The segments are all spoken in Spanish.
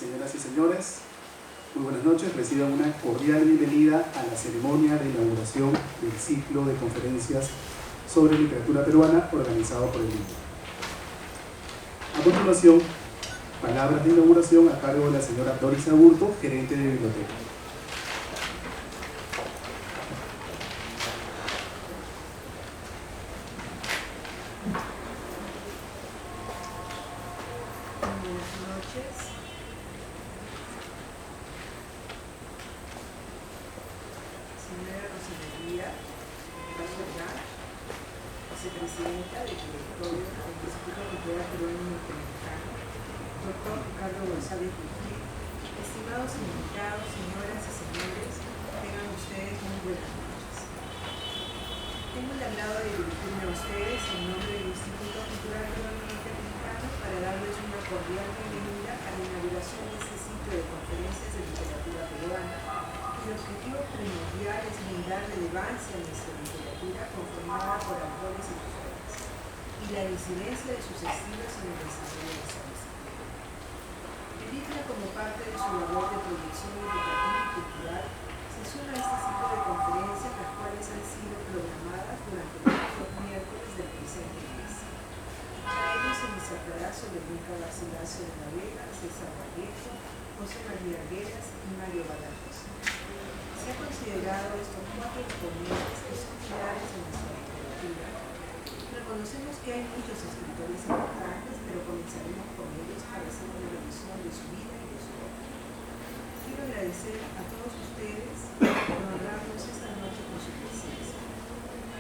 Señoras y señores, muy buenas noches. Reciban una cordial bienvenida a la ceremonia de inauguración del ciclo de conferencias sobre literatura peruana organizado por el INCA. A continuación, palabras de inauguración a cargo de la señora Doris Aburto, gerente de biblioteca. Vicepresidenta del directorio del Instituto Cultural Peruano Norteamericano, doctor Ricardo González Vigil, estimados invitados, señoras y señores, tengan ustedes muy buenas noches. Tengo el agrado de dirigirme a ustedes en nombre del Instituto Cultural Peruano Norteamericano para darles una cordial bienvenida a la inauguración de este ciclo de conferencias de literatura peruana. El objetivo primordial es brindar relevancia a nuestra literatura conformada por autores y autoras y la incidencia de sus estilos en el desarrollo de esta disciplina. El ICLA, como parte de su labor de proyección educativa y cultural, se suma a este ciclo de conferencias, las cuales han sido programadas durante los miércoles del presente mes. Para ello se disertará sobre Inca Garcilaso de la Vega, César Vallejo, José María Arguedas y Mario Badajoz. Se ha considerado estos cuatro exponentes que son pilares de nuestra literatura. Reconocemos que hay muchos escritores importantes, pero comenzaremos con ellos para hacer una revisión de su vida y de su obra. Quiero agradecer a todos ustedes por honrarnos esta noche con su presencia.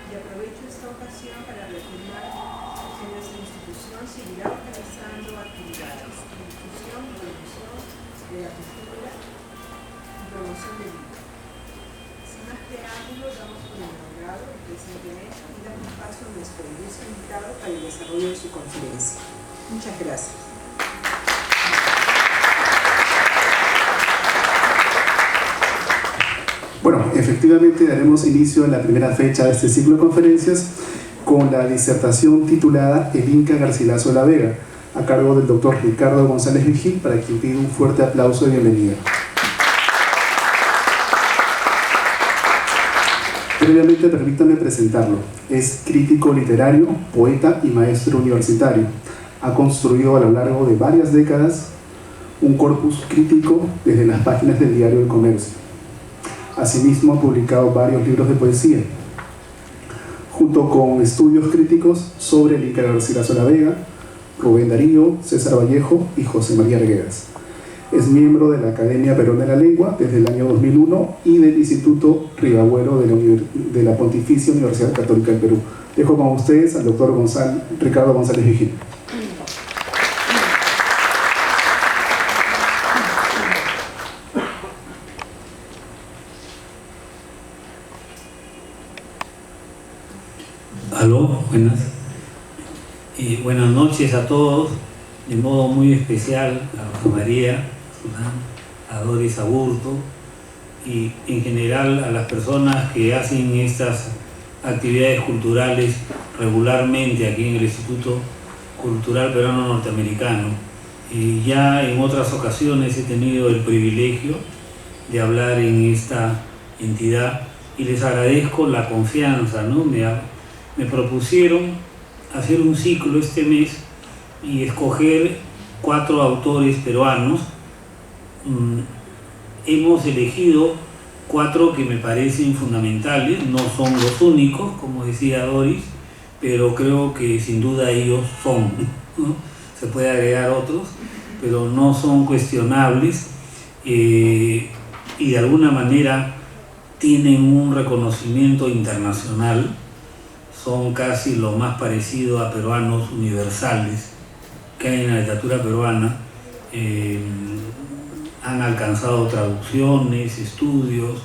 Y aprovecho esta ocasión para reafirmar que nuestra institución seguirá organizando actividades de difusión y promoción de la cultura y promoción del libro. Sin más preámbulo, damos por inaugurado el presente evento y damos paso a nuestro ilustre invitado para el desarrollo de su conferencia. Muchas gracias. Bueno, efectivamente daremos inicio a la primera fecha de este ciclo de conferencias con la disertación titulada El Inca Garcilaso de la Vega, a cargo del doctor Ricardo González Vigil, para quien pido un fuerte aplauso de bienvenida. Previamente, permítame presentarlo. Es crítico literario, poeta y maestro universitario. Ha construido a lo largo de varias décadas un corpus crítico desde las páginas del diario El Comercio. Asimismo, ha publicado varios libros de poesía, junto con estudios críticos sobre el Inca Garcilaso de la Vega, Rubén Darío, César Vallejo y José María Arguedas. Es miembro de la Academia Peruana de la Lengua desde el año 2001 y del Instituto Ribabuero de la Pontificia Universidad Católica del Perú. Dejo con ustedes al doctor Ricardo González Vigil. Aló, buenas noches a todos, de modo muy especial a Rosa María, a Doris Aburto y en general a las personas que hacen estas actividades culturales regularmente aquí en el Instituto Cultural Peruano Norteamericano. Ya en otras ocasiones he tenido el privilegio de hablar en esta entidad y les agradezco la confianza, ¿no? Me propusieron hacer un ciclo este mes y escoger 4 autores peruanos. Hemos elegido 4 que me parecen fundamentales, no son los únicos, como decía Doris, pero creo que sin duda ellos son, ¿no? Se puede agregar otros, pero no son cuestionables y de alguna manera tienen un reconocimiento internacional. Son casi lo más parecido a peruanos universales que hay en la literatura peruana. Han alcanzado traducciones, estudios,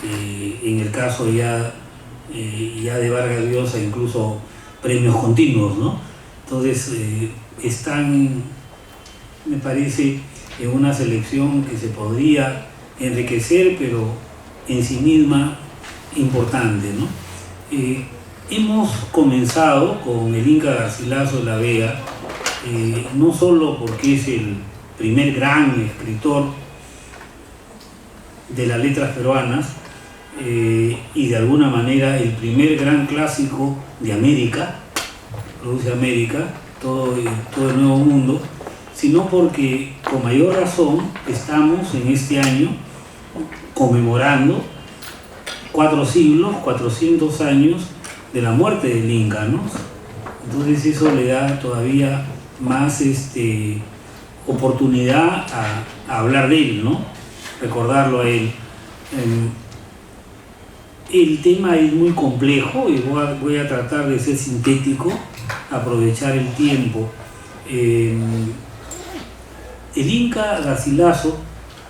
en el caso ya de Vargas Llosa incluso premios continuos, ¿no? Entonces están, me parece, en una selección que se podría enriquecer, pero en sí misma importante, ¿no? Hemos comenzado con el Inca Garcilaso de la Vega, no solo porque es el primer gran escritor de las letras peruanas y de alguna manera el primer gran clásico de América, produce América, todo el Nuevo Mundo, sino porque con mayor razón estamos en este año conmemorando 4 siglos, 400 años de la muerte del Inca, ¿no? Entonces eso le da todavía más oportunidad a hablar de él, ¿no? Recordarlo a él. El tema es muy complejo y voy a tratar de ser sintético, aprovechar el tiempo. El Inca Garcilaso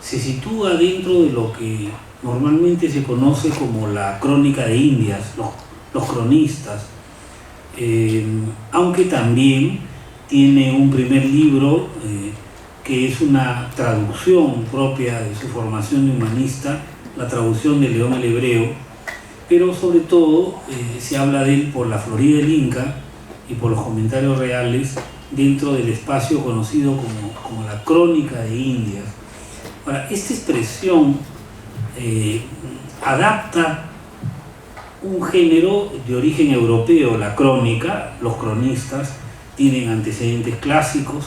se sitúa dentro de lo que normalmente se conoce como la Crónica de Indias, los cronistas, aunque también tiene un primer libro que es una traducción propia de su formación de humanista, la traducción de León el Hebreo, pero sobre todo se habla de él por la Florida del Inca y por los comentarios reales dentro del espacio conocido como la Crónica de Indias. Ahora, esta expresión adapta un género de origen europeo, la crónica. Los cronistas tienen antecedentes clásicos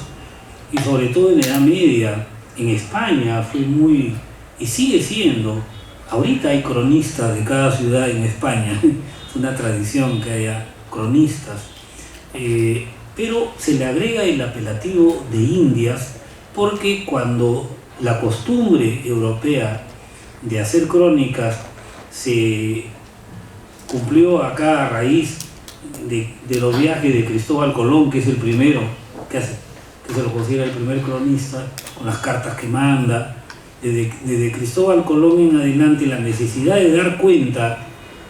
y sobre todo en la Edad Media, en España fue muy, y sigue siendo, ahorita hay cronistas de cada ciudad en España, es una tradición que haya cronistas, pero se le agrega el apelativo de Indias porque cuando la costumbre europea de hacer crónicas se cumplió acá a raíz de los viajes de Cristóbal Colón, que es el primero que se lo considera el primer cronista, con las cartas que manda. Desde Cristóbal Colón en adelante, la necesidad de dar cuenta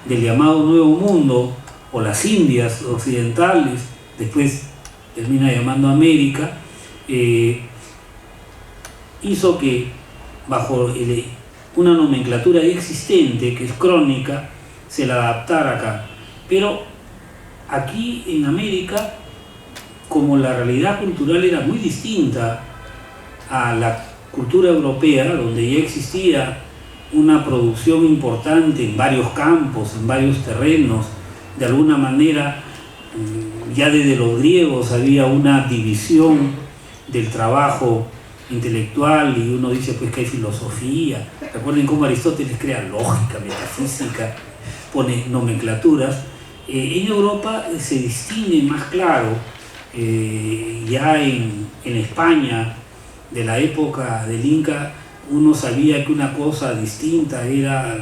del llamado Nuevo Mundo o las Indias occidentales, después termina llamando América, hizo que bajo una nomenclatura ya existente, que es crónica, se la adaptara acá. Pero aquí en América, como la realidad cultural era muy distinta a la cultura europea, donde ya existía una producción importante en varios campos, en varios terrenos, de alguna manera ya desde los griegos había una división del trabajo intelectual y uno dice pues que hay filosofía. Recuerden cómo Aristóteles crea lógica, metafísica, pone nomenclaturas. En Europa se distingue más claro, ya en España de la época del Inca uno sabía que una cosa distinta era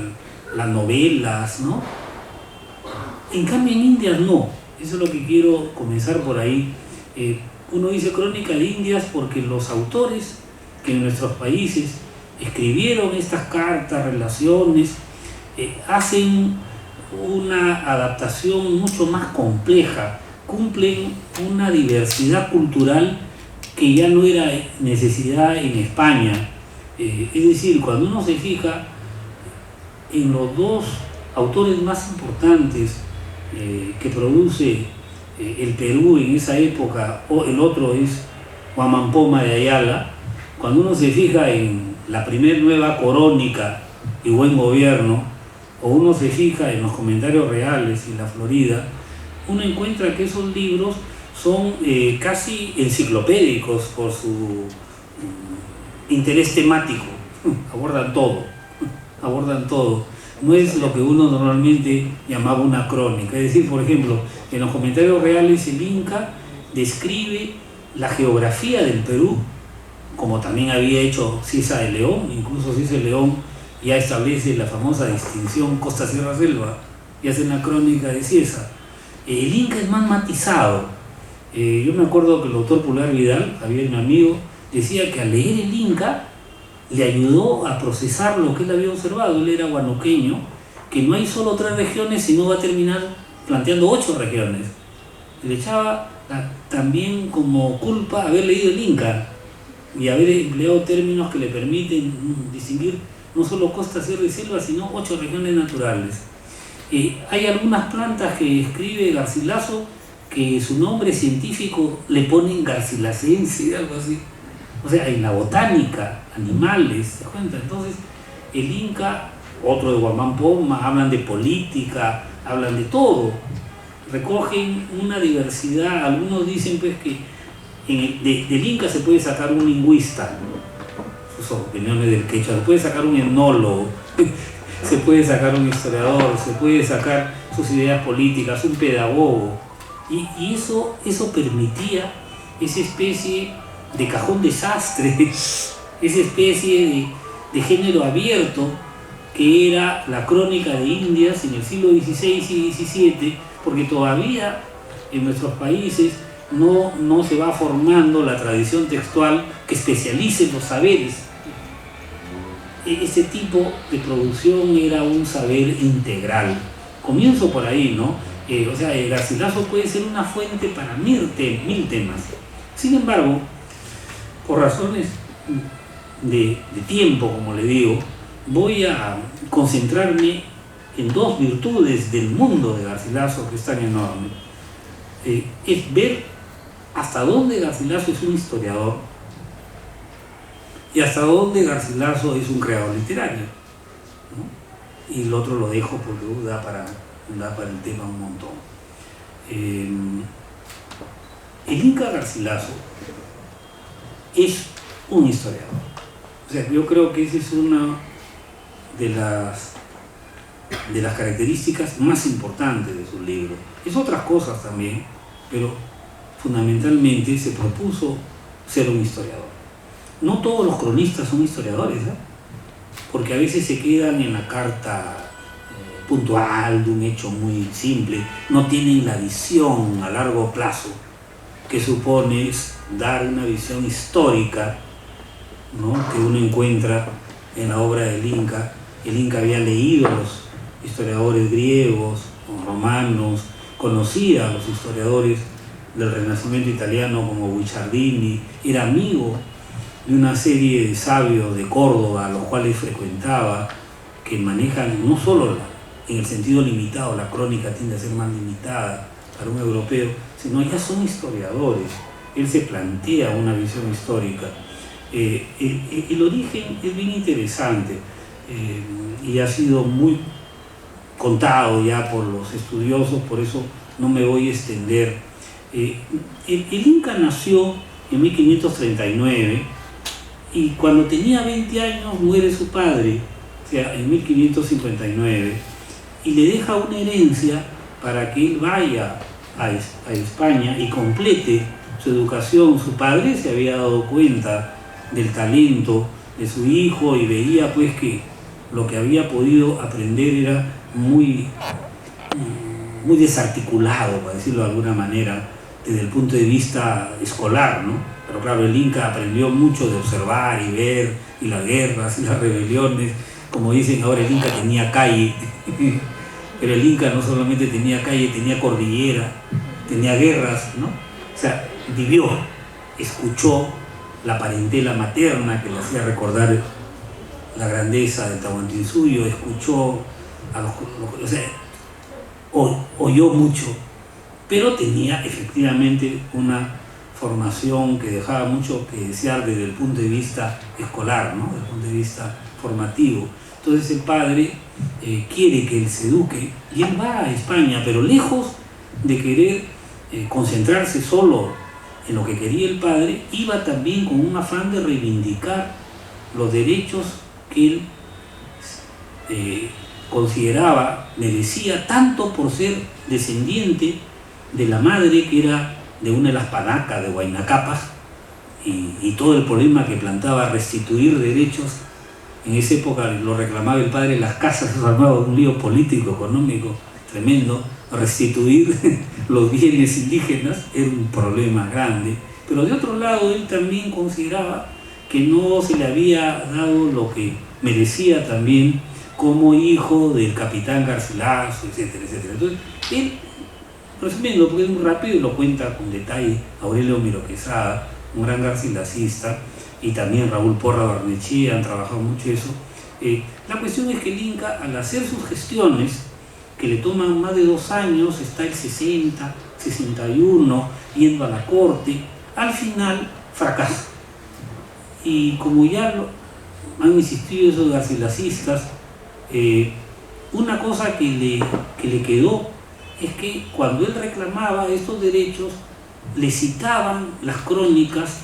las novelas, ¿no? En cambio en Indias no. Eso es lo que quiero comenzar por ahí. Uno dice Crónica de Indias porque los autores que en nuestros países escribieron estas cartas, relaciones, hacen una adaptación mucho más compleja, cumplen una diversidad cultural que ya no era necesidad en España. Es decir, cuando uno se fija en los dos autores más importantes que produce el Perú en esa época, o el otro es Huamán Poma de Ayala, cuando uno se fija en la primer nueva Corónica y Buen Gobierno, o uno se fija en los comentarios reales y la Florida, uno encuentra que esos libros son casi enciclopédicos por su interés temático, abordan todo. No es lo que uno normalmente llamaba una crónica. Es decir, por ejemplo, en los comentarios reales el Inca describe la geografía del Perú, como también había hecho Ciza de León. Incluso Ciza de León ya establece la famosa distinción costa-sierra-selva y hace una crónica de Cieza. El Inca es más matizado. Yo me acuerdo que el doctor Pular Vidal, Javier, mi amigo, decía que al leer el Inca le ayudó a procesar lo que él había observado. Él era huanuqueño, que no hay solo 3 regiones, sino va a terminar planteando 8 regiones. Le echaba también como culpa haber leído el Inca y haber empleado términos que le permiten distinguir no solo costa, sierra y selva, sino 8 regiones naturales. Hay algunas plantas que escribe Garcilaso que su nombre científico le ponen garcilasense, algo así. O sea, en la botánica, animales, ¿se cuenta? Entonces, el Inca, otro de Guamán Poma, hablan de política, hablan de todo, recogen una diversidad. Algunos dicen pues que del Inca se puede sacar un lingüista, sus opiniones del quechua, se puede sacar un etnólogo, se puede sacar un historiador, se puede sacar sus ideas políticas, un pedagogo, y eso permitía esa especie de cajón desastre, esa especie de género abierto que era la crónica de Indias en el siglo XVI y XVII, porque todavía en nuestros países no se va formando la tradición textual que especialice los saberes. Ese tipo de producción era un saber integral. Comienzo por ahí, ¿no? O sea, Garcilaso puede ser una fuente para mil temas. Sin embargo, por razones de tiempo, como le digo, voy a concentrarme en dos virtudes del mundo de Garcilaso que es tan enorme. Es ver hasta dónde Garcilaso es un historiador y hasta dónde Garcilaso es un creador literario, ¿no? Y el otro lo dejo porque da para el tema un montón. El Inca Garcilaso es un historiador. O sea, yo creo que esa es una de las características más importantes de su libro. Es otras cosas también, pero fundamentalmente se propuso ser un historiador. No todos los cronistas son historiadores, ¿eh? Porque a veces se quedan en la carta puntual de un hecho muy simple, no tienen la visión a largo plazo que supone dar una visión histórica, ¿no?, que uno encuentra en la obra del Inca. El Inca había leído a los historiadores griegos o romanos, conocía a los historiadores del Renacimiento italiano como Guicciardini, era amigo de una serie de sabios de Córdoba, a los cuales frecuentaba, que manejan no solo en el sentido limitado, la crónica tiende a ser más limitada para un europeo, sino ya son historiadores. Él se plantea una visión histórica. El origen es bien interesante y ha sido muy contado ya por los estudiosos, por eso no me voy a extender. El Inca nació en 1539 y cuando tenía 20 años muere su padre, o sea, en 1559, y le deja una herencia para que él vaya a España y complete su educación. Su padre se había dado cuenta del talento de su hijo y veía pues que lo que había podido aprender era muy desarticulado, para decirlo de alguna manera, desde el punto de vista escolar, ¿no? Pero claro, el Inca aprendió mucho de observar y ver, y las guerras y las rebeliones. Como dicen ahora, el Inca tenía calle, pero el Inca no solamente tenía calle, tenía cordillera, tenía guerras, ¿no? O sea, vivió, escuchó la parentela materna que le hacía recordar la grandeza del Tahuantinsuyo, escuchó o sea, oyó mucho, pero tenía efectivamente una formación que dejaba mucho que desear desde el punto de vista escolar, ¿no?, desde el punto de vista formativo. Entonces el padre quiere que él se eduque y él va a España, pero lejos de querer concentrarse solo en lo que quería el padre, iba también con un afán de reivindicar los derechos que él consideraba merecía, tanto por ser descendiente de la madre que era de una de las panacas de Huayna Capac, y todo el problema que plantaba restituir derechos. En esa época lo reclamaba el padre, las casas, se armaba un lío político, económico tremendo. Restituir los bienes indígenas era un problema grande, pero de otro lado él también consideraba que no se le había dado lo que merecía también como hijo del capitán Garcilaso, etcétera, etcétera. Entonces él, resumiendo, porque es muy rápido y lo cuenta con detalle Aurelio Miro Quesada, un gran garcilacista, y también Raúl Porra Barnechea han trabajado mucho eso. La cuestión es que el Inca, al hacer sus gestiones, que le toman más de 2 años, está el 60, 61, yendo a la corte, al final fracasa. Y como ya han insistido esos garcilacistas, una cosa que le quedó es que cuando él reclamaba estos derechos, le citaban las crónicas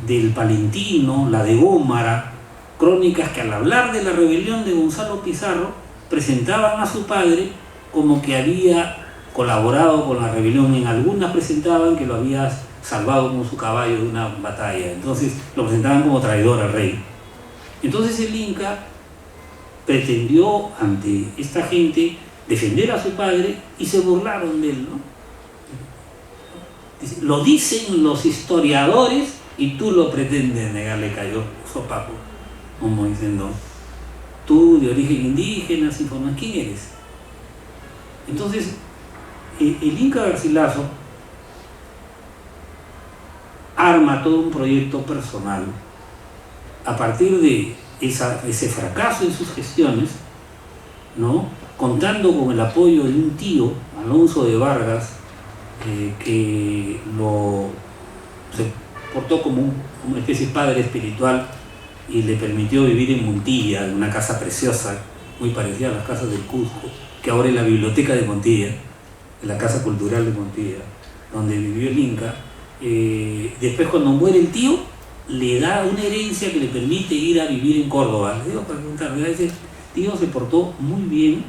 del Palentino, la de Gómara, crónicas que al hablar de la rebelión de Gonzalo Pizarro presentaban a su padre como que había colaborado con la rebelión. En algunas presentaban que lo había salvado con su caballo de una batalla, entonces lo presentaban como traidor al rey. Entonces el Inca pretendió ante esta gente defender a su padre y se burlaron de él, ¿no? Lo dicen los historiadores y tú lo pretendes negar, le cayó sopapo, como diciendo, tú de origen indígena, sin forma, ¿quién eres? Entonces, el Inca Garcilaso arma todo un proyecto personal a partir de ese fracaso en sus gestiones, ¿no? Contando con el apoyo de un tío, Alonso de Vargas, que se portó como una especie de padre espiritual y le permitió vivir en Montilla, en una casa preciosa, muy parecida a las casas del Cusco, que ahora es la biblioteca de Montilla, en la Casa Cultural de Montilla, donde vivió el Inca. Después, cuando muere el tío, le da una herencia que le permite ir a vivir en Córdoba. Le digo para preguntarle, ese tío se portó muy bien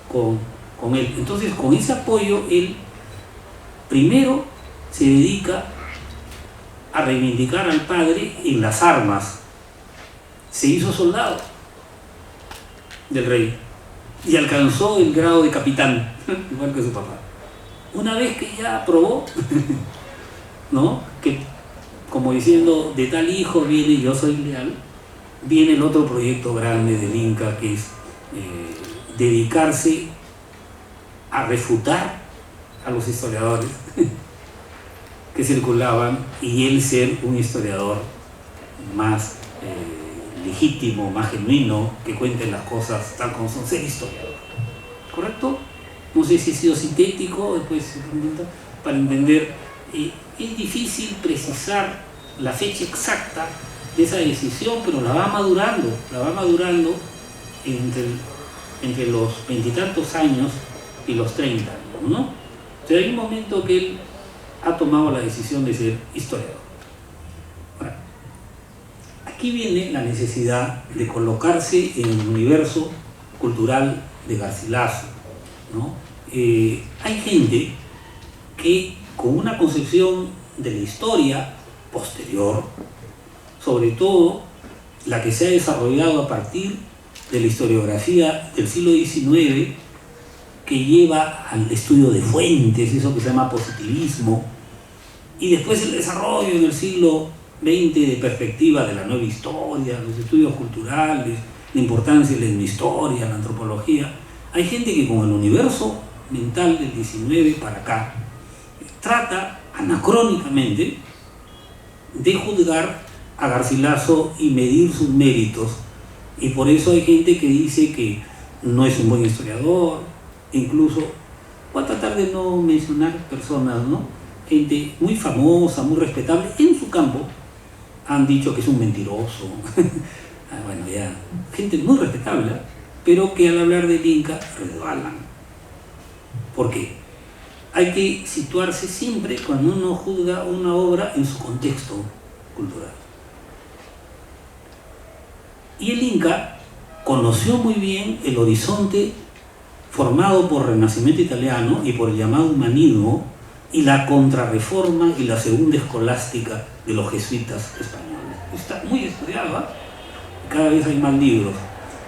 con él. Entonces, con ese apoyo, él primero se dedica a reivindicar al padre en las armas. Se hizo soldado del rey y alcanzó el grado de capitán, igual que su papá. Una vez que ya aprobó, ¿no? Que como diciendo, de tal hijo viene yo soy leal, viene el otro proyecto grande del Inca, que es dedicarse a refutar a los historiadores que circulaban y él ser un historiador más legítimo, más genuino, que cuente las cosas tal como son, ser historiador. ¿Correcto? No sé si he sido sintético, después se pregunta, para entender. Es difícil precisar la fecha exacta de esa decisión, pero la va madurando entre los 20 y tantos años y los 30 años, ¿no? Entonces hay un momento que él ha tomado la decisión de ser historiador. Bueno, aquí viene la necesidad de colocarse en el universo cultural de Garcilaso, ¿no? Hay gente que con una concepción de la historia posterior, sobre todo la que se ha desarrollado a partir de la historiografía del siglo XIX, que lleva al estudio de fuentes, eso que se llama positivismo, y después el desarrollo en el siglo XX de perspectiva de la nueva historia, los estudios culturales, la importancia de la etnohistoria, la antropología. Hay gente que con el universo mental del XIX para acá trata anacrónicamente de juzgar a Garcilaso y medir sus méritos, y por eso hay gente que dice que no es un buen historiador. Incluso voy a tratar de no mencionar personas, ¿no? Gente muy famosa, muy respetable en su campo, han dicho que es un mentiroso. Bueno, ya, gente muy respetable, pero que al hablar del Inca resbalan. ¿Por qué? Hay que situarse siempre cuando uno juzga una obra en su contexto cultural. Y el Inca conoció muy bien el horizonte formado por Renacimiento italiano y por el llamado humanismo y la contrarreforma y la segunda escolástica de los jesuitas españoles. Está muy estudiado, ¿eh? Cada vez hay más libros.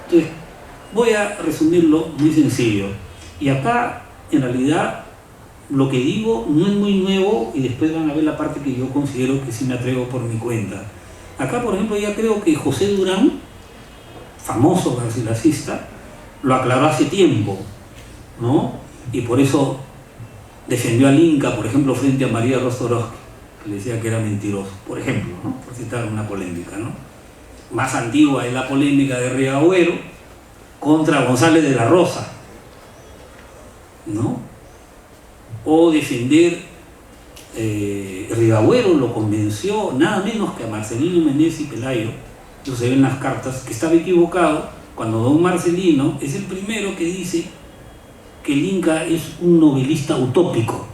Entonces, voy a resumirlo muy sencillo. Y acá, en realidad, lo que digo no es muy nuevo, y después van a ver la parte que yo considero que sí me atrevo por mi cuenta. Acá, por ejemplo, ya creo que José Durán, famoso garcilasista, lo aclaró hace tiempo, ¿no? Y por eso defendió al Inca, por ejemplo, frente a María Rostorowski, que le decía que era mentiroso, por ejemplo, ¿no? Por citar una polémica, ¿no? Más antigua es la polémica de Riagüero contra González de la Rosa, ¿no? O defender Rivagüero lo convenció nada menos que a Marcelino Menéz y Pelayo, eso se ve en las cartas, que estaba equivocado cuando don Marcelino es el primero que dice que el Inca es un novelista utópico,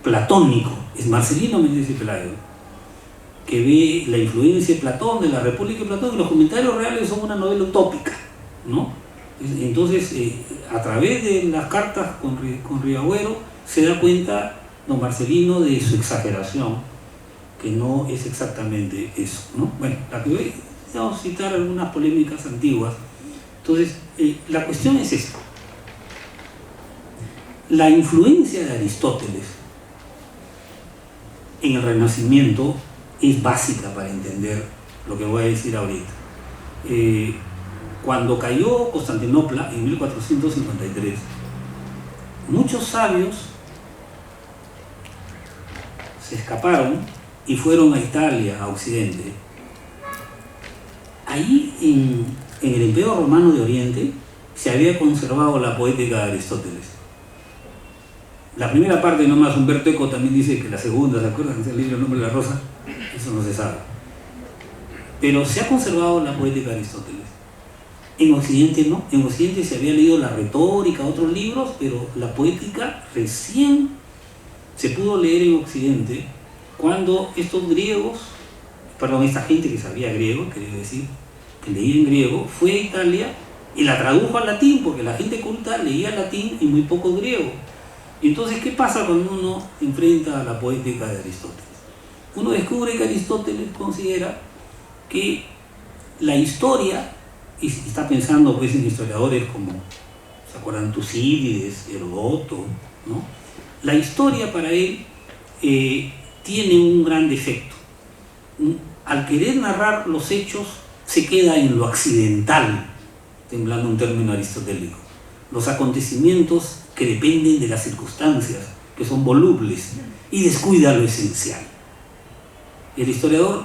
platónico. Es Marcelino Menéz y Pelayo, que ve la influencia de Platón, de la República de Platón, y los comentarios reales son una novela utópica, ¿no? Entonces, a través de las cartas con Rivagüero se da cuenta don Marcelino de su exageración, que no es exactamente eso, ¿no? Bueno, vamos a citar algunas polémicas antiguas. Entonces, la cuestión es esta. La influencia de Aristóteles en el Renacimiento es básica para entender lo que voy a decir ahorita. Cuando cayó Constantinopla en 1453, muchos sabios se escaparon y fueron a Italia, a Occidente. Ahí en el Imperio Romano de Oriente se había conservado la poética de Aristóteles. La primera parte nomás, Humberto Eco también dice que la segunda, ¿se acuerdan? El libro El nombre de la rosa, eso no se sabe. Pero se ha conservado la poética de Aristóteles. En Occidente no, en Occidente se había leído la retórica, otros libros, pero la poética recién se pudo leer en Occidente cuando estos griegos, esta gente que sabía griego, quería decir, que leía en griego, fue a Italia y la tradujo al latín, porque la gente culta leía latín y muy poco griego. Y entonces, ¿qué pasa cuando uno enfrenta a la poética de Aristóteles? Uno descubre que Aristóteles considera que la historia, y está pensando pues en historiadores como, ¿se acuerdan? Tucídides, Heródoto, ¿no? La historia para él tiene un gran defecto. Al querer narrar los hechos, se queda en lo accidental, temblando un término aristotélico. Los acontecimientos que dependen de las circunstancias, que son volubles, y descuida lo esencial. El historiador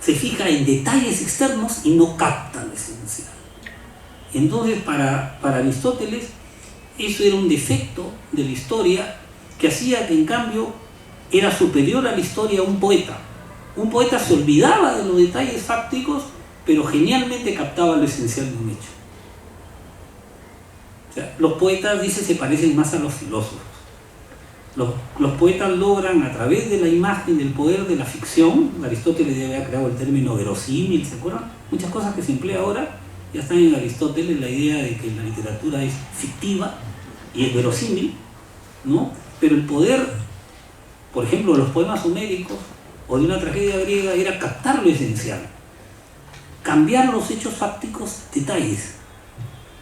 se fija en detalles externos y no capta lo esencial. Entonces, para Aristóteles, eso era un defecto de la historia que hacía que, en cambio, era superior a la historia un poeta. Un poeta se olvidaba de los detalles fácticos, pero genialmente captaba lo esencial de un hecho. O sea, los poetas, dice, se parecen más a los filósofos. Los poetas logran, a través de la imagen, del poder de la ficción, Aristóteles ya había creado el término verosímil, ¿se acuerdan? Muchas cosas que se emplea ahora ya están en Aristóteles, la idea de que la literatura es fictiva y es verosímil, ¿no? Pero el poder, por ejemplo, de los poemas homéricos o de una tragedia griega era captar lo esencial, cambiar los hechos fácticos, detalles.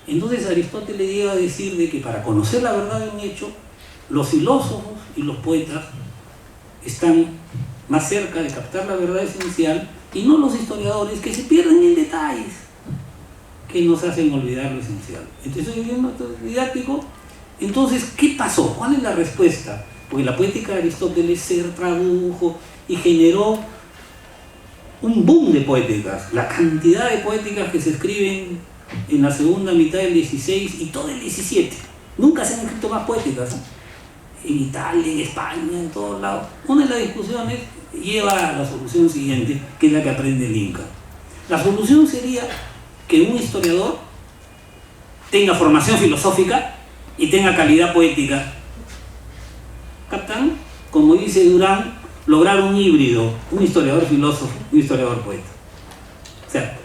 Entonces Aristóteles llega a decir de que para conocer la verdad de un hecho, los filósofos y los poetas están más cerca de captar la verdad esencial y no los historiadores, que se pierden en detalles que nos hacen olvidar lo esencial. Entonces, estoy viendo esto didáctico. Entonces, ¿qué pasó? ¿Cuál es la respuesta? Porque la poética de Aristóteles se tradujo y generó un boom de poéticas. La cantidad de poéticas que se escriben en la segunda mitad del 16 y todo el 17. Nunca se han escrito más poéticas, ¿eh? En Italia, en España, en todos lados. Una de las discusiones lleva a la solución siguiente, que es la que aprende el Inca. La solución sería que un historiador tenga formación filosófica y tenga calidad poética. ¿Captan? Como dice Durán, lograr un híbrido, un historiador filósofo, un historiador poeta. O sea,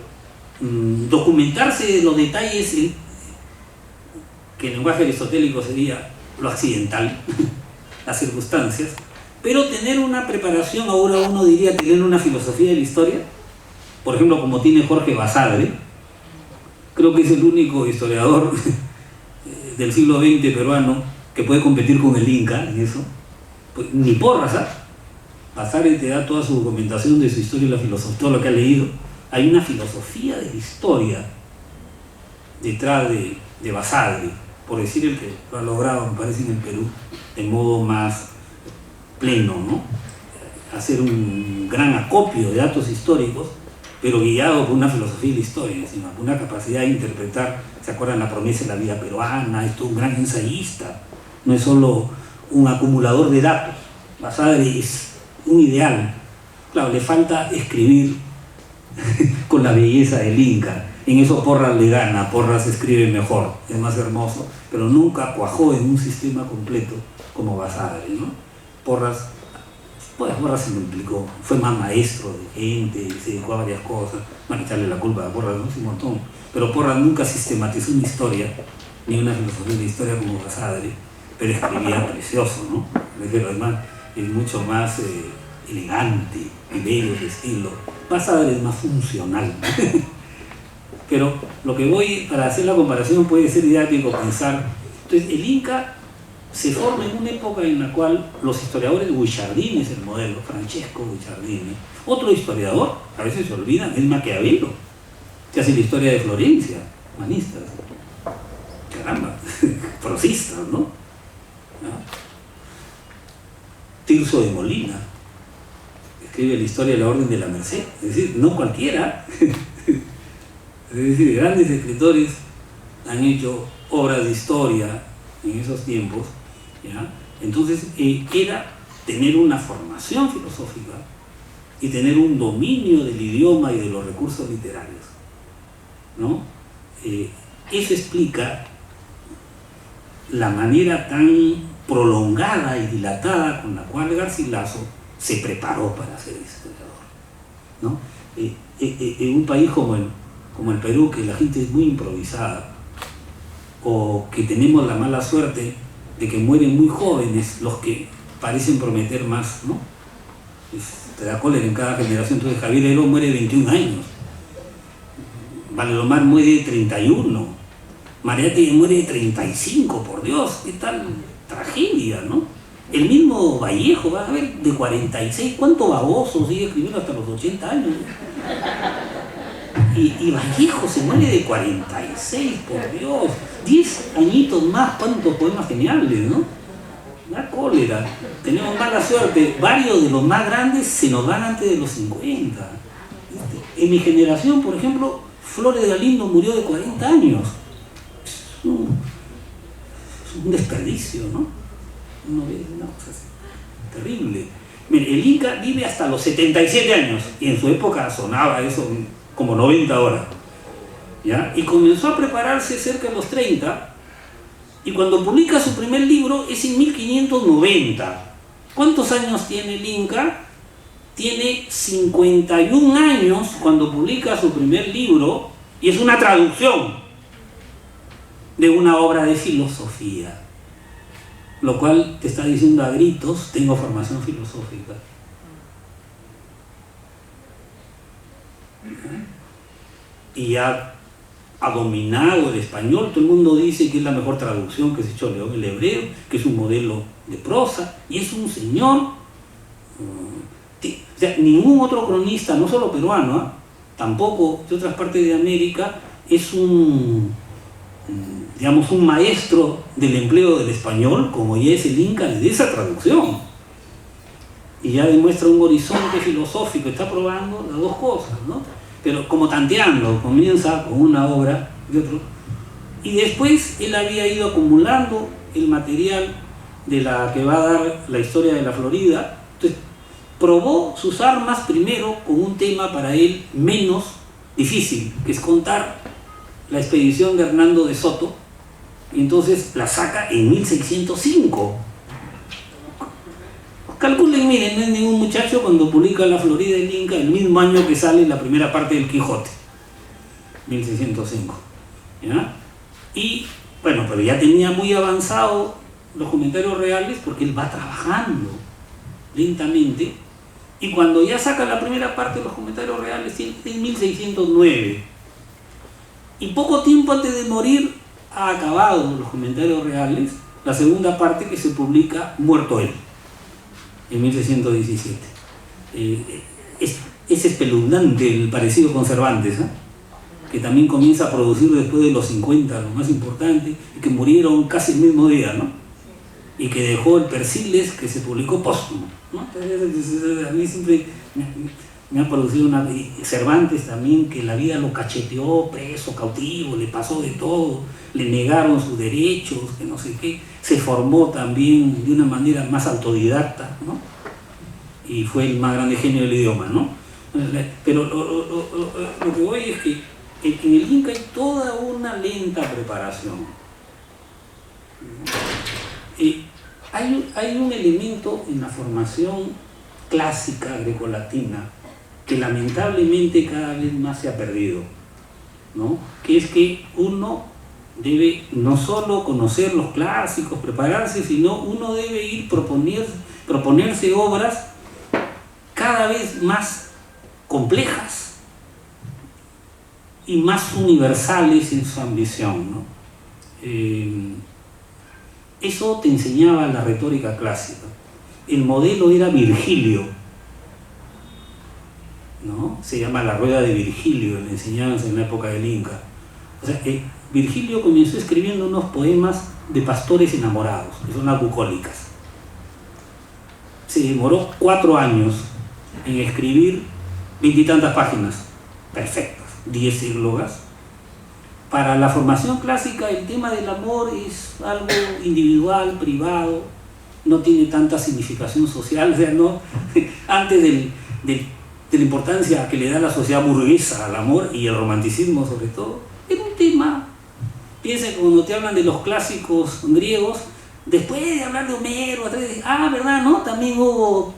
documentarse de los detalles, que en lenguaje aristotélico sería lo accidental, las circunstancias, pero tener una preparación, ahora uno diría tener una filosofía de la historia, por ejemplo, como tiene Jorge Basadre. Creo que es el único historiador del siglo XX peruano que puede competir con el Inca en eso. Pues, ni porras, ¿eh? Basadre te da toda su documentación de su historia y la filosofía, todo lo que ha leído. Hay una filosofía de la historia detrás de Basadre, por decir el que lo ha logrado, me parece, en el Perú, de modo más pleno, ¿no? Hacer un gran acopio de datos históricos, pero guiado por una filosofía de la historia, encima, por una capacidad de interpretar. ¿Se acuerdan? La promesa de la vida peruana, es todo un gran ensayista, no es solo un acumulador de datos, Basadre es un ideal. Claro, le falta escribir con la belleza del Inca. En eso Porras le gana, Porras escribe mejor, es más hermoso, pero nunca cuajó en un sistema completo como Basadre, ¿no? Porras se multiplicó, fue más maestro de gente, se dedicó a varias cosas, van a echarle la culpa a Porras, ¿no? Es un montón. Pero Porras nunca sistematizó una historia, ni una filosofía de historia como Basadre, pero escribía precioso, ¿no? Pero además es mucho más elegante y bello de estilo. Basadre es más funcional. Pero lo que voy, para hacer la comparación, puede ser didáctico pensar. Entonces, el Inca se forma en una época en la cual los historiadores, Guicciardini es el modelo, Francesco Guicciardini. Otro historiador, a veces se olvidan, es Maquiavelo, que hace la historia de Florencia, humanistas. Caramba, prosistas, ¿no? Tirso de Molina escribe la historia de la Orden de la Merced, es decir, no cualquiera. Es decir, grandes escritores han hecho obras de historia en esos tiempos, ¿ya? Entonces era tener una formación filosófica y tener un dominio del idioma y de los recursos literarios, ¿no? Eso explica la manera tan prolongada y dilatada con la cual Garcilaso se preparó para ser historiador, ¿no? En un país como el Perú, que la gente es muy improvisada, o que tenemos la mala suerte de que mueren muy jóvenes los que parecen prometer más, ¿no? Te da cólera en cada generación. Entonces Javier Heró muere de 21 años, Valdelomar muere de 31, Mariátegui muere de 35, por Dios, qué tal tragedia, ¿no? El mismo Vallejo, va a ver, de 46, ¿cuánto baboso sigue escribiendo hasta los 80 años? Y Vallejo se muere de 46, por Dios, 10 añitos más, cuántos poemas geniales, ¿no? Da cólera, tenemos mala suerte, varios de los más grandes se nos van antes de los 50. En mi generación, por ejemplo, Flores de Galindo murió de 40 años. Es un desperdicio, ¿no? Uno ve una cosa así, terrible. Mire, el Inca vive hasta los 77 años, y en su época sonaba eso como 90 ahora, ¿ya? Y comenzó a prepararse cerca de los 30, y cuando publica su primer libro es en 1590. ¿Cuántos años tiene el Inca? Tiene 51 años cuando publica su primer libro, y es una traducción de una obra de filosofía, lo cual te está diciendo a gritos: tengo formación filosófica. Y ha dominado el español. Todo el mundo dice que es la mejor traducción que se ha hecho León el Hebreo, que es un modelo de prosa, y es un señor. O sea, ningún otro cronista, no solo peruano, tampoco de otras partes de América, es un maestro del empleo del español, como ya es el Inca, de esa traducción. Y ya demuestra un horizonte filosófico, está probando las dos cosas, ¿no? Pero como tanteando, comienza con una obra de otro, y después él había ido acumulando el material de la que va a dar la historia de la Florida. Entonces probó sus armas primero con un tema para él menos difícil, que es contar la expedición de Hernando de Soto, y entonces la saca en 1605. Calculen, miren, no es ningún muchacho cuando publica La Florida del Inca, el mismo año que sale la primera parte del Quijote, 1605, ¿ya? Y bueno, pero ya tenía muy avanzado los comentarios reales, porque él va trabajando lentamente, y cuando ya saca la primera parte de los comentarios reales en 1609, y poco tiempo antes de morir ha acabado los comentarios reales, la segunda parte, que se publica muerto él, en 1617. Es espeluznante el parecido con Cervantes, ¿eh? Que también comienza a producir después de los 50, lo más importante, y que murieron casi el mismo día, ¿no? Y que dejó el Persiles, que se publicó póstumo, ¿no? Entonces, a mí siempre me ha producido Cervantes también, que la vida lo cacheteó, preso, cautivo, le pasó de todo, le negaron sus derechos, que no sé qué, se formó también de una manera más autodidacta, ¿no? Y fue el más grande genio del idioma, ¿no? Pero lo que voy es que en el Inca hay toda una lenta preparación. Hay un elemento en la formación clásica grecolatina que lamentablemente cada vez más se ha perdido, ¿no? Que es que uno debe no solo conocer los clásicos, prepararse, sino uno debe ir proponerse obras cada vez más complejas y más universales en su ambición, ¿no? Eso te enseñaba la retórica clásica. El modelo era Virgilio, ¿no? Se llama la rueda de Virgilio, la enseñanza en la época del Inca. O sea, Virgilio comenzó escribiendo unos poemas de pastores enamorados, que son las bucólicas. Se demoró 4 años en escribir 20 y tantas páginas, perfectas, 10 églogas. Para la formación clásica el tema del amor es algo individual, privado, no tiene tanta significación social, o sea, no, antes de la importancia que le da la sociedad burguesa al amor y el romanticismo sobre todo, es un tema. Piensa que cuando te hablan de los clásicos griegos, después de hablar de Homero, ¿verdad? ¿No? También hubo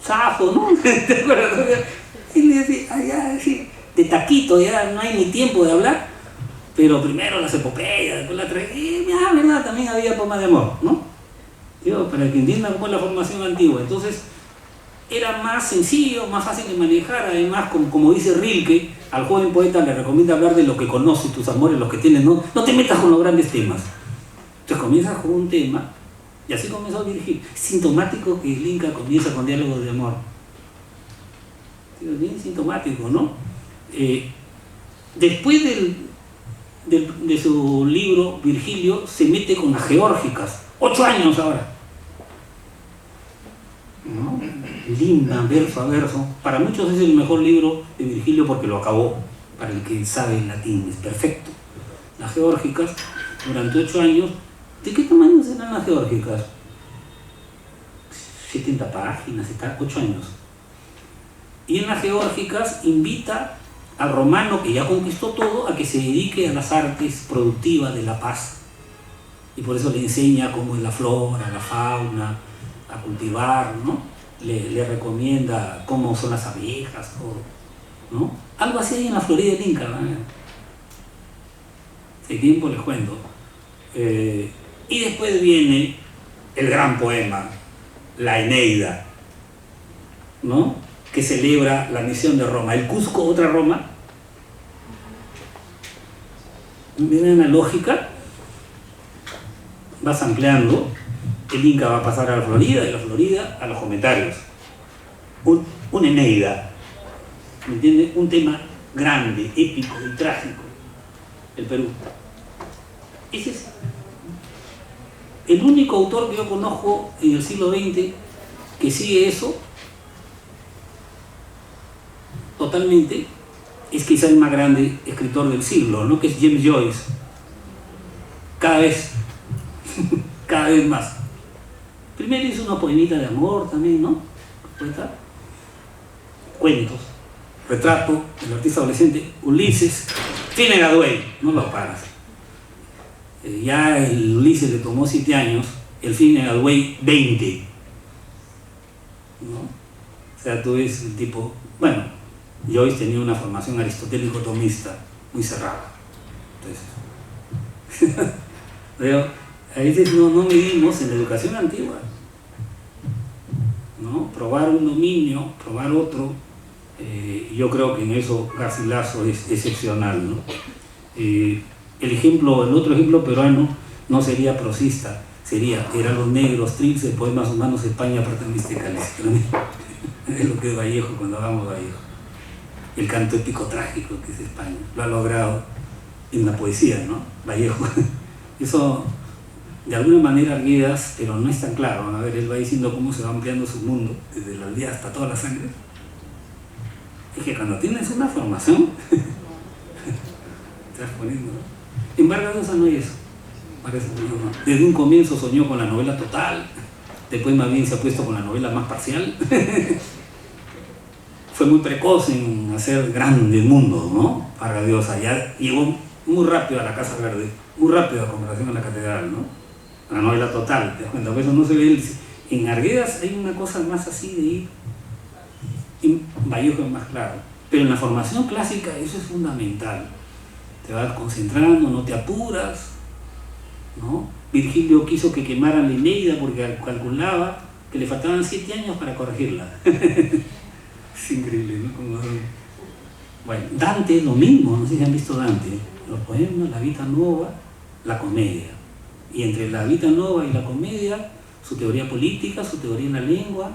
Safo, ¿no? ¿Te acuerdas? De taquito, ya no hay ni tiempo de hablar, pero primero las epopeyas, después la tragedia, ¿verdad? También había poemas de amor, ¿no? Digo, para que entiendan cómo es la formación antigua. Entonces, era más sencillo, más fácil de manejar. Además, como dice Rilke, al joven poeta le recomienda hablar de lo que conoces, tus amores, los que tienes, no te metas con los grandes temas. Entonces comienzas con un tema, y así comenzó Virgilio. Es sintomático que el Inca comienza con diálogos de amor. Bien sintomático, ¿no? Después de su libro, Virgilio se mete con las geórgicas. 8 años ahora, ¿no? Linda, verso a verso. Para muchos es el mejor libro de Virgilio porque lo acabó. Para el que sabe el latín es perfecto. Las geórgicas, durante 8 años. ¿De qué tamaño eran las geórgicas? 70 páginas, 8 años. Y en las geórgicas invita al romano que ya conquistó todo a que se dedique a las artes productivas de la paz. Y por eso le enseña cómo es la flora, la fauna, a cultivar, ¿no? Le recomienda cómo son las abejas, todo, ¿no? Algo así hay en la Florida del Inca, ¿no? De tiempo les cuento. Y después viene el gran poema, la Eneida, ¿no? Que celebra la misión de Roma. El Cusco, otra Roma. Miren la lógica. Vas ampliando, el Inca va a pasar a la Florida, de la Florida a los comentarios. Una Eneida, ¿me entiendes? Un tema grande, épico y trágico, el Perú. Ese es el único autor que yo conozco en el siglo XX que sigue eso totalmente, es quizá el más grande escritor del siglo, ¿no? Que es James Joyce. Cada vez más. Primero hizo una poemita de amor también, ¿no? Cuentos, retrato del artista adolescente, Ulises, Fine Gathway, no lo paras. Ya el Ulises le tomó 7 años, el Fine Gathway 20, ¿no? O sea, tú ves el tipo, bueno, Joyce tenía una formación aristotélico-tomista muy cerrada. Entonces, pero a veces no medimos en la educación antigua, ¿no? Probar un dominio, probar otro. Yo creo que en eso Garcilaso es excepcional, ¿no? El otro ejemplo peruano no sería prosista, eran los negros, trilces, poemas humanos, España, paternistecales. Es lo que es Vallejo cuando hablamos de Vallejo. El canto épico trágico que es España, lo ha logrado en la poesía, ¿no? Vallejo. Eso de alguna manera Arguedas, pero no es tan claro. A ver, él va diciendo cómo se va ampliando su mundo, desde la aldea hasta toda la sangre. Es que cuando tienes una formación, te vas poniendo, ¿no? En Vargas Llosa no hay eso. Desde un comienzo soñó con la novela total, después más bien se ha puesto con la novela más parcial. Fue muy precoz en hacer grande el mundo, ¿no? Vargas Llosa ya llegó muy rápido a la Casa Verde, muy rápido a comparación a la Catedral, ¿no? La novela total, te das cuenta, por eso no se ve. En Arguedas hay una cosa más así de ir, en Vallejo es más claro, pero en la formación clásica eso es fundamental. Te vas concentrando, no te apuras, ¿no? Virgilio quiso que quemaran la Eneida porque calculaba que le faltaban 7 años para corregirla. Es increíble, ¿no? Bueno, Dante es lo mismo, no sé si han visto Dante, los poemas, la Vita Nuova, la comedia. Y entre la Vita Nuova y la comedia, su teoría política, su teoría en la lengua,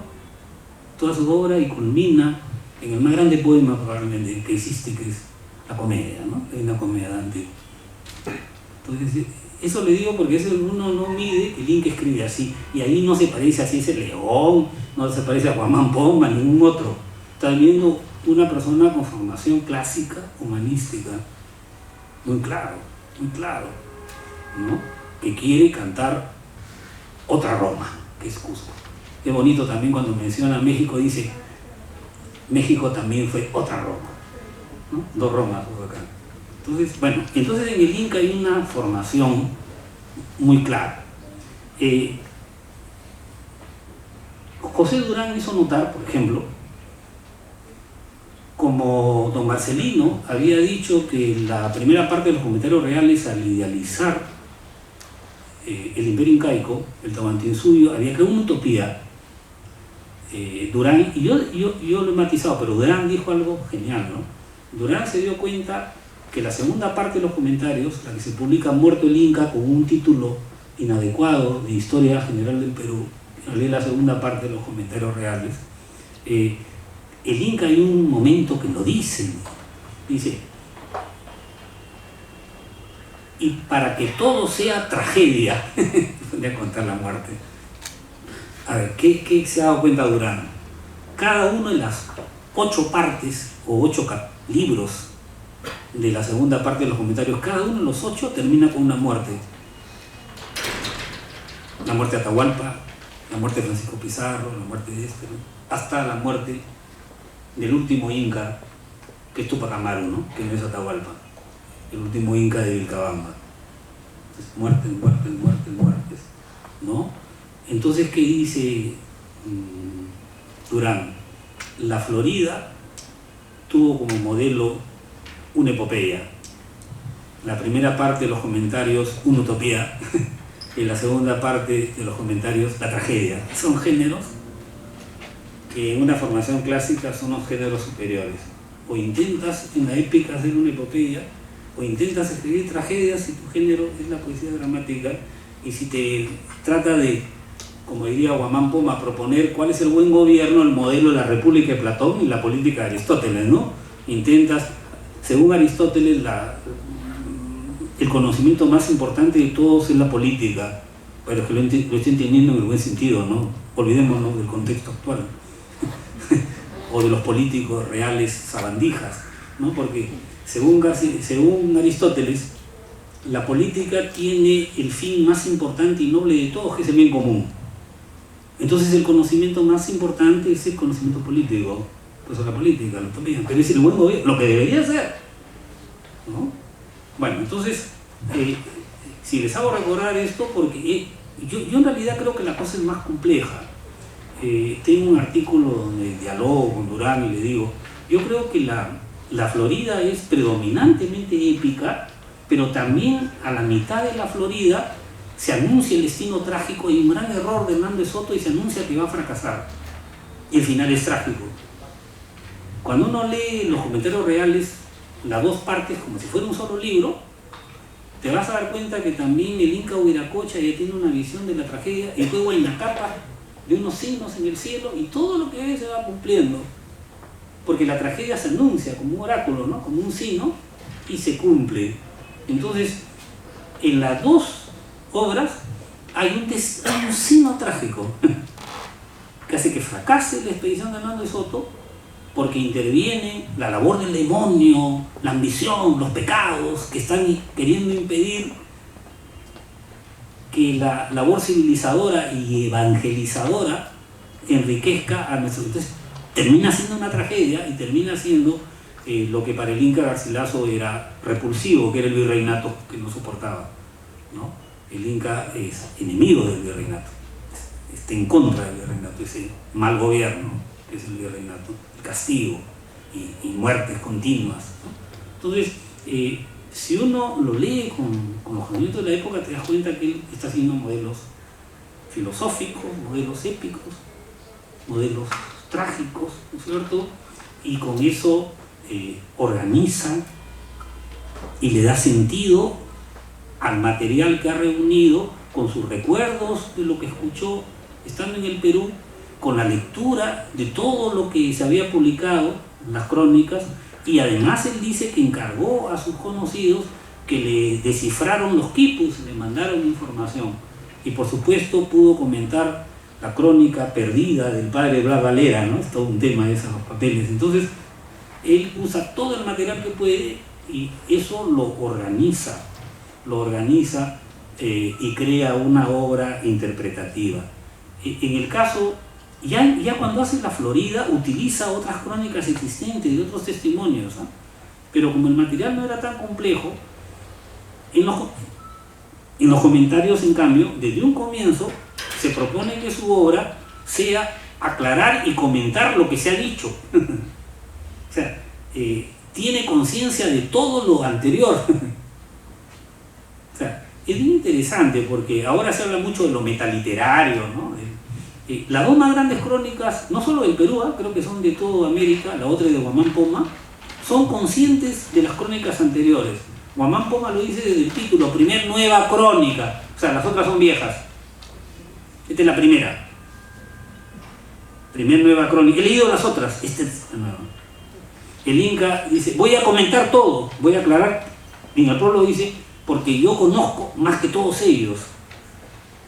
toda su obra, y culmina en el más grande poema probablemente que existe, que es la comedia, ¿no? Es una comedia de Dante. Entonces, eso le digo porque eso uno no mide que el Inca escribe así, y ahí no se parece a César León, no se parece a Guamán Pombo, a ningún otro. Está viendo una persona con formación clásica, humanística, muy claro, ¿no? Que quiere cantar otra Roma, que es Cusco. Es bonito también cuando menciona México, dice, México también fue otra Roma, ¿no? 2 Romas hubo acá. Entonces, bueno, entonces en el Inca hay una formación muy clara. José Durán hizo notar, por ejemplo, como don Marcelino había dicho que la primera parte de los comentarios reales, al idealizar el imperio incaico, el Tahuantinsuyo, había creado una utopía. Durán, y yo lo he matizado, pero Durán dijo algo genial, ¿no? Durán se dio cuenta que la segunda parte de los comentarios, la que se publica Muerto el Inca con un título inadecuado de Historia General del Perú, en realidad la segunda parte de los comentarios reales, el Inca hay un momento que lo dice, y para que todo sea tragedia, voy a contar la muerte. A ver, ¿qué se ha dado cuenta Durán? Cada una de las 8 partes o 8 libros de la segunda parte de los comentarios, cada uno de los 8 termina con una muerte. La muerte de Atahualpa, la muerte de Francisco Pizarro, la muerte de este, ¿no? Hasta la muerte del último Inca, que es Tupac Amaru, ¿no? Que no es Atahualpa, el último Inca de Vilcabamba. Entonces, muertes, ¿no? Entonces, ¿qué dice Durán? La Florida tuvo como modelo una epopeya. La primera parte de los comentarios, una utopía, y la segunda parte de los comentarios, la tragedia. Son géneros que en una formación clásica son los géneros superiores. O intentas en la épica hacer una epopeya, o intentas escribir tragedias si tu género es la poesía dramática, y si te trata de, como diría Guamán Poma, proponer cuál es el buen gobierno, el modelo de la República de Platón y la política de Aristóteles, ¿no? Intentas, según Aristóteles, el conocimiento más importante de todos es la política, pero que lo estoy entendiendo en el buen sentido, ¿no? Olvidémonos del contexto actual, o de los políticos reales sabandijas, ¿no? Porque según Aristóteles, la política tiene el fin más importante y noble de todos, que es el bien común. Entonces el conocimiento más importante es el conocimiento político, pues la política, la utopía, pero es el buen gobierno, lo que debería ser, ¿no? Bueno, entonces, si les hago recordar esto, porque yo en realidad creo que la cosa es más compleja. Tengo un artículo donde dialogo con Durán y le digo, yo creo que la Florida es predominantemente épica, pero también a la mitad de la Florida se anuncia el destino trágico y un gran error de Hernández Soto y se anuncia que va a fracasar. Y el final es trágico. Cuando uno lee los comentarios reales, las 2 partes como si fuera un solo libro, te vas a dar cuenta que también el Inca Huiracocha ya tiene una visión de la tragedia, y luego en la capa de unos signos en el cielo, y todo lo que ve se va cumpliendo, porque la tragedia se anuncia como un oráculo, ¿no? Como un signo, y se cumple. Entonces, en las 2 obras hay un signo trágico que hace que fracase la expedición de Hernández Soto porque interviene la labor del demonio, la ambición, los pecados que están queriendo impedir que la labor civilizadora y evangelizadora enriquezca a nuestros. Entonces termina siendo una tragedia y termina siendo lo que para el Inca Garcilaso era repulsivo, que era el virreinato que no soportaba, ¿no? El Inca es enemigo del virreinato, está en contra del virreinato, ese mal gobierno que es el virreinato, el castigo y muertes continuas, ¿no? Entonces, si uno lo lee con los conocimientos de la época, te das cuenta que él está haciendo modelos filosóficos, modelos épicos, modelos trágicos, ¿no es cierto? Y con eso organiza y le da sentido al material que ha reunido con sus recuerdos de lo que escuchó estando en el Perú, con la lectura de todo lo que se había publicado en las crónicas, y además él dice que encargó a sus conocidos que le descifraron los quipus, le mandaron información, y por supuesto pudo comentar la crónica perdida del padre Blas Valera, ¿no? Es todo un tema de esos papeles. Entonces él usa todo el material que puede y eso lo organiza y crea una obra interpretativa. En el caso, ya cuando hace La Florida, utiliza otras crónicas existentes de otros testimonios, ¿no? Pero como el material no era tan complejo, en los comentarios, en cambio, desde un comienzo, se propone que su obra sea aclarar y comentar lo que se ha dicho. O sea, tiene conciencia de todo lo anterior. O sea, es bien interesante porque ahora se habla mucho de lo metaliterario, ¿no? Las dos más grandes crónicas, no solo del Perú, creo que son de toda América, la otra es de Guamán Poma, son conscientes de las crónicas anteriores. Guamán Poma lo dice desde el título, primer nueva crónica, o sea, las otras son viejas. Esta es la primera. Primer nueva crónica. He leído las otras, esta es la nueva. El Inca dice, voy a comentar todo, voy a aclarar, en el prólogo dice, porque yo conozco más que todos ellos,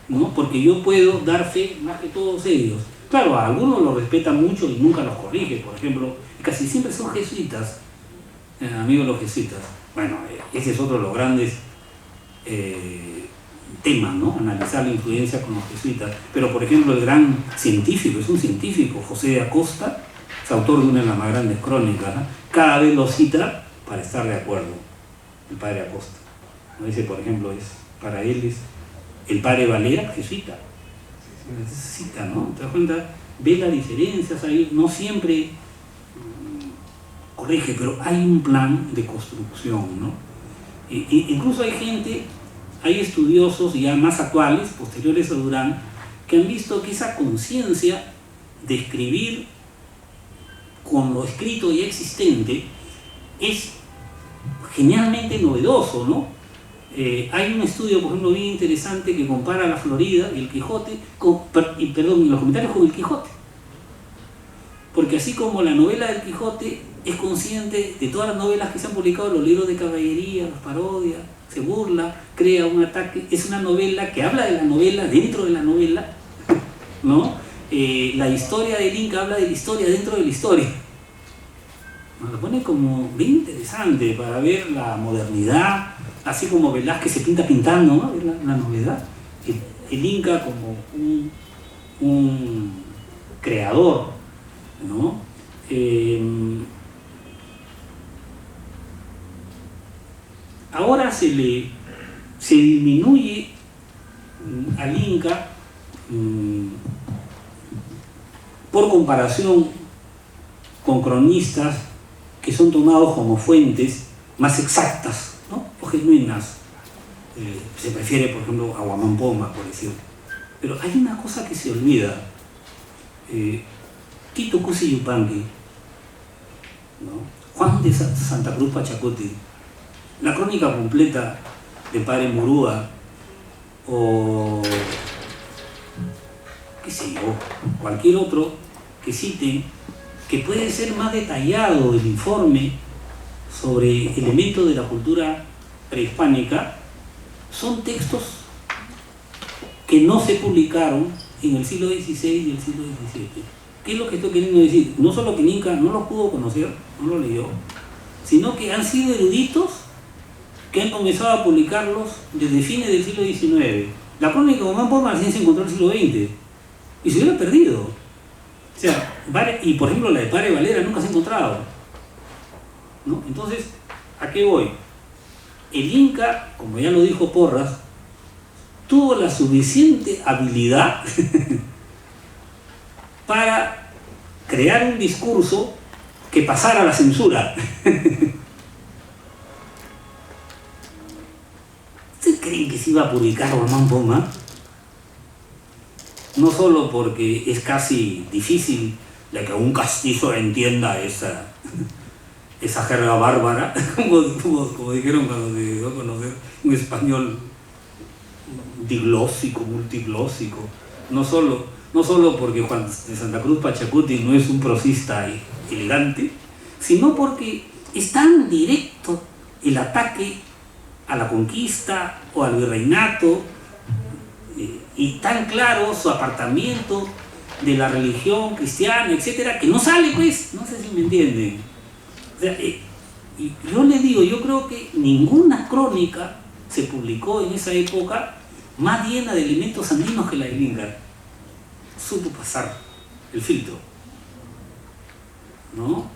¿no? Porque yo puedo dar fe más que todos ellos. Claro, a algunos los respeta mucho y nunca los corrige, por ejemplo, casi siempre son jesuitas, amigos los jesuitas. Bueno, ese es otro de los grandes temas, ¿no? Analizar la influencia con los jesuitas. Pero, por ejemplo, el gran científico, es un científico, José de Acosta, es autor de una de las más grandes crónicas, ¿no? Cada vez lo cita para estar de acuerdo, el padre Acosta. ¿No? Dice, por ejemplo, para él es el padre Valera, jesuita. Cita, ¿no? ¿Te das cuenta? Ve las diferencias ahí, no siempre corrige, pero hay un plan de construcción, ¿no? Incluso hay estudiosos ya más actuales, posteriores a Durán, que han visto que esa conciencia de escribir con lo escrito y existente es genialmente novedoso, ¿no? Hay un estudio, por ejemplo, bien interesante que compara La Florida y el Quijote, y los comentarios con el Quijote. Porque así como la novela del Quijote es consciente de todas las novelas que se han publicado, los libros de caballería, las parodias, se burla, crea un ataque, es una novela que habla de la novela dentro de la novela, ¿no? La historia del Inca habla de la historia dentro de la historia. Nos lo pone como bien interesante para ver la modernidad, así como Velázquez se pinta pintando, ¿no? Ver la novedad. El Inca como un creador, ¿no? Ahora se disminuye al Inca por comparación con cronistas que son tomados como fuentes más exactas, ¿no? O genuinas. Se prefiere, por ejemplo, a Guamán Poma, por decirlo. Pero hay una cosa que se olvida. Tito Cusi Yupanqui, ¿no? Juan de Santa Cruz Pachacuti, la crónica completa de Padre Murúa, o qué sé yo, cualquier otro que cite, que puede ser más detallado el informe sobre elementos de la cultura prehispánica, son textos que no se publicaron en el siglo XVI y el siglo XVII. ¿Qué es lo que estoy queriendo decir? No solo que el Inca no los pudo conocer, no lo leyó, sino que han sido eruditos que han comenzado a publicarlos desde fines del siglo XIX. La crónica de Oman Poma recién se encontró en el siglo XX y se hubiera perdido. O sea, y por ejemplo la de Padre Valera nunca se ha encontrado, ¿no? Entonces, ¿a qué voy? El Inca, como ya lo dijo Porras, tuvo la suficiente habilidad para crear un discurso que pasara la censura. ¿Ustedes creen que se iba a publicar Oman Poma? No solo porque es casi difícil de que un castizo entienda esa jerga bárbara, como dijeron cuando se dio a conocer un español diglósico, multiglósico. No solo porque Juan de Santa Cruz Pachacuti no es un prosista elegante, sino porque es tan directo el ataque a la conquista o al virreinato, y tan claro su apartamiento de la religión cristiana, etcétera, que no sale, pues, no sé si me entienden. O sea, y yo les digo, yo creo que ninguna crónica se publicó en esa época más llena de elementos andinos que la del Inca. Supo pasar el filtro, ¿no?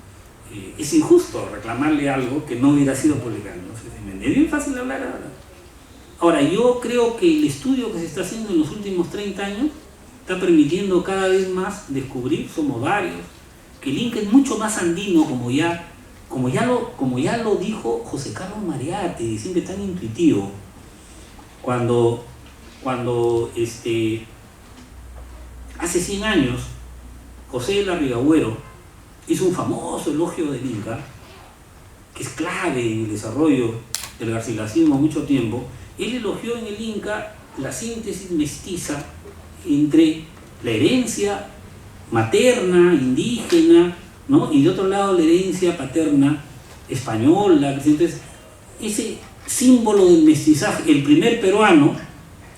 Es injusto reclamarle algo que no hubiera sido publicado. No sé si me entienden. Es bien fácil hablar ahora. Ahora, yo creo que el estudio que se está haciendo en los últimos 30 años está permitiendo cada vez más descubrir, somos varios, que el Inca es mucho más andino, como ya lo dijo José Carlos Mariátegui, siempre tan intuitivo, cuando hace 100 años José de Larrigagüero hizo un famoso elogio del Inca, que es clave en el desarrollo del garcilacismo mucho tiempo. Él elogió en el Inca la síntesis mestiza entre la herencia materna, indígena, ¿no? Y de otro lado la herencia paterna española. Entonces, ese símbolo del mestizaje, el primer peruano,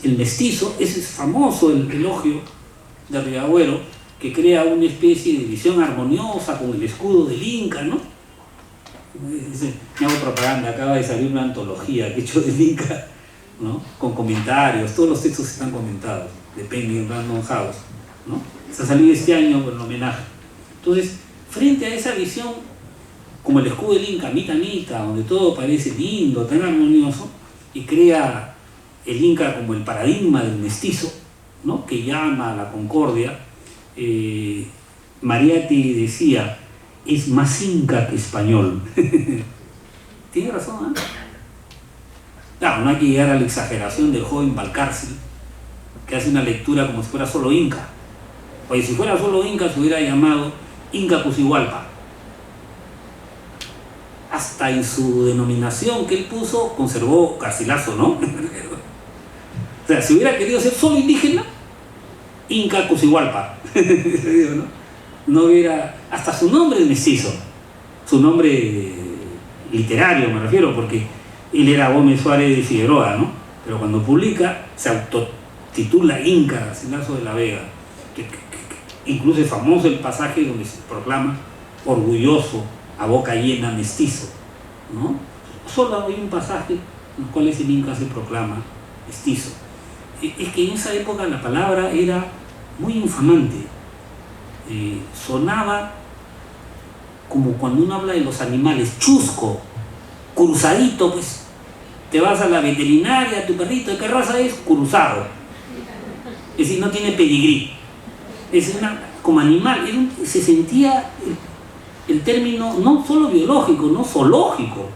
el mestizo, ese es famoso el elogio de Rigagüero, que crea una especie de visión armoniosa con el escudo del Inca, ¿no? Me hago propaganda, acaba de salir una antología que he hecho del Inca, ¿no? Con comentarios, todos los textos están comentados, de Penguin Random House, ¿no? Se ha salido este año con el homenaje. Entonces, frente a esa visión, como el escudo del Inca, mitad, donde todo parece lindo, tan armonioso, y crea el Inca como el paradigma del mestizo, ¿no? Que llama a la concordia. Mariátegui decía, es más inca que español. Tiene razón, ¿eh? Claro, no hay que llegar a la exageración del joven Valcárcel, que hace una lectura como si fuera solo inca. Oye, si fuera solo inca se hubiera llamado Inca Cusihualpa. Hasta en su denominación que él puso, conservó Garcilaso, ¿no? O sea, si hubiera querido ser solo indígena, Inca Cusihualpa. No hubiera, hasta su nombre es mestizo, su nombre literario me refiero, porque él era Gómez Suárez de Figueroa, ¿no? Pero cuando publica se autotitula Inca Garcilaso de la Vega, que incluso es famoso el pasaje donde se proclama orgulloso, a boca llena, mestizo, ¿no? Solo hay un pasaje en el cual ese Inca se proclama mestizo. Es que en esa época la palabra era muy infamante. Sonaba como cuando uno habla de los animales, chusco, cruzadito, pues. Te vas a la veterinaria, tu perrito, ¿de qué raza es? Cruzado. Es decir, no tiene pedigrí. Es como animal. Se sentía el término no solo biológico, no zoológico.